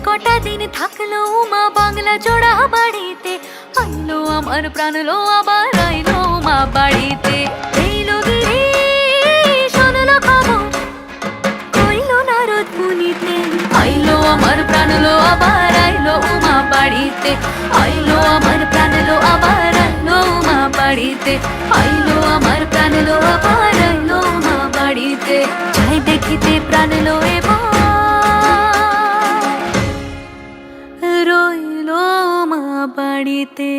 কটা দিন থাকলো মা বাংলা জোড়া বাড়িতে, আইলো আমার প্রাণ লো আবার আইলো মা বাড়িতে। এইলো গিরি শোনলো খবর, কইলো নারদ মুনিতে, আইলো আমার প্রাণ লো আবার আইলো মা বাড়িতে, আইলো আমার প্রাণ লো আবার আইলো মা বাড়িতে, আইলো আমার প্রাণ লো আবার আইলো মা বাড়িতে। যাই দেখিতে প্রাণ লো এবার রইলো মা বাড়িতে।